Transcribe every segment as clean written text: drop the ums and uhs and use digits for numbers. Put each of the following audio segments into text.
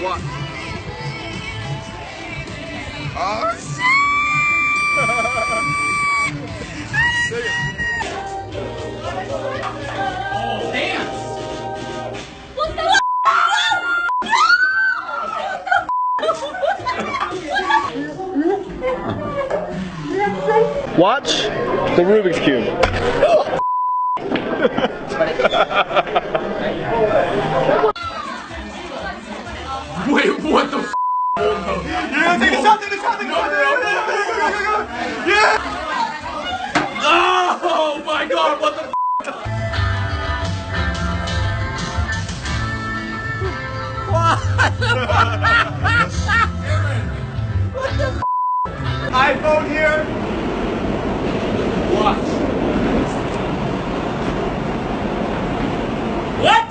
What? Oh shit! Oh, dance! What the Watch the Rubik's Cube. Wait, what the f? Yeah, take a shot, take a shot, take a shot. Yeah! Oh my god, what the f? iPhone here. Watch. What?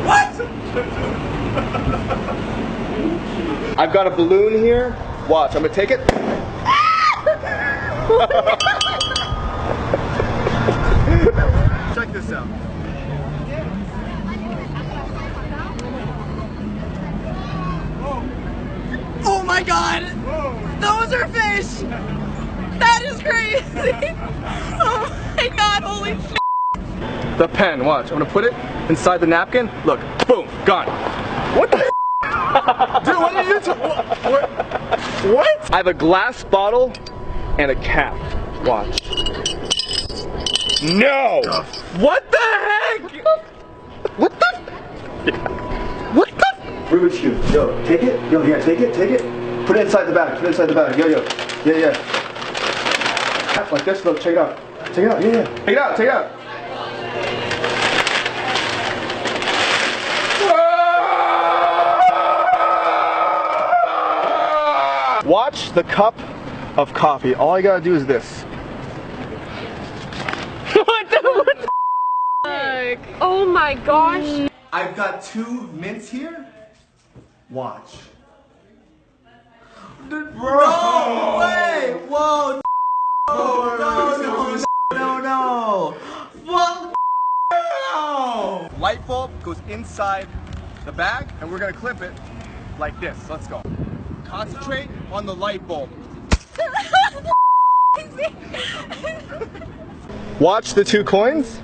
What? I've got a balloon here. Watch, I'm gonna take it. Check this out. Oh my god! Those are fish! That is crazy! Oh my god, holy shit! The pen, watch. I'm gonna put it inside the napkin. Look, boom, gone. What the Dude, what are you doing? What? I have a glass bottle and a cap. Watch. No! What the heck? What the? What the? Rubik's Cube. Yo, take it. Yo, yeah, take it, take it. Put it inside the bag. Put it inside the bag. Yo, yo. Yeah, yeah. Like this, look, check it out. Check it out, yeah, yeah. Take it out, take it out. Watch the cup of coffee. All I gotta do is this. What the fuck? Oh my gosh. I've got 2 mints here. Watch. Bro, wait, whoa, no. Well, no. Light bulb goes inside the bag, and we're gonna clip it like this. Let's go. Concentrate on the light bulb. Watch the 2 coins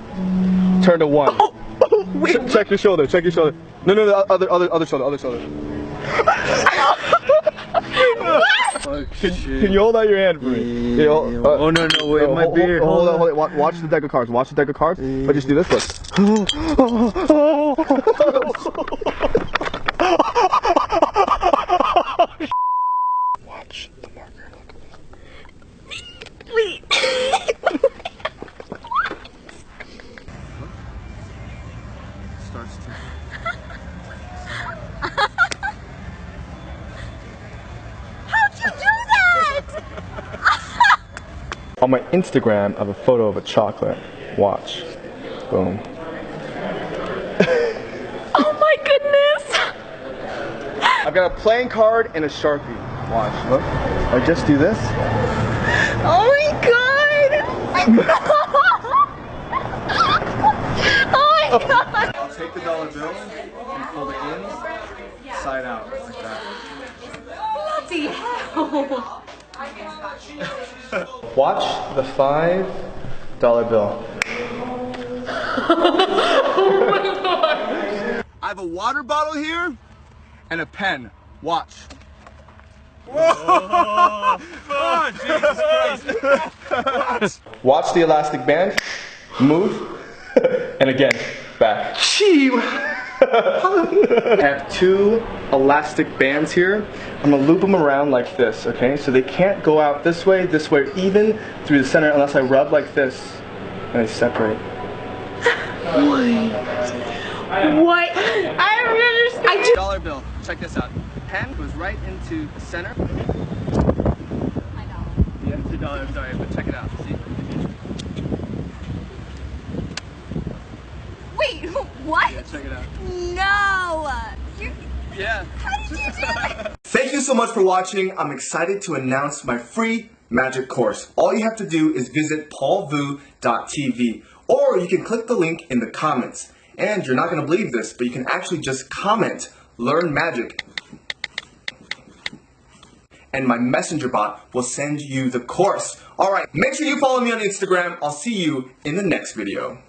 turn to 1. Oh, wait, check your shoulder. Check your shoulder. No, the other shoulder. Other shoulder. Can you hold out your hand for me? Yeah, oh no, wait, my beard. Hold on. Watch the deck of cards. Watch the deck of cards. But just do this. Look. Watch the marker. Wait. Starts to. How'd you do that? On my Instagram, I have a photo of a chocolate. Watch. Boom. Oh my goodness. I've got a playing card and a Sharpie. Watch. Look. I just do this. Oh my god. Oh my god. I'll take the dollar bill and fold it in, side out, like that. Bloody hell. Watch the $5 bill. Oh my god. I have a water bottle here and a pen. Watch. Whoa! Oh, Jesus Christ. Watch the elastic band move, and again, back. I have 2 elastic bands here. I'm gonna loop them around like this, okay? So they can't go out this way, even through the center unless I rub like this and they separate. What? I don't understand. Dollar bill. Check this out. The pen goes right into the center. Yeah, it's $1. Sorry, but check it out. See? Wait, what? Yeah, check it out. No. Yeah. How did you do that? Thank you so much for watching. I'm excited to announce my free magic course. All you have to do is visit paulvu.tv, or you can click the link in the comments. And you're not going to believe this, but you can actually just comment learn magic. And my messenger bot will send you the course. Alright, make sure you follow me on Instagram. I'll see you in the next video.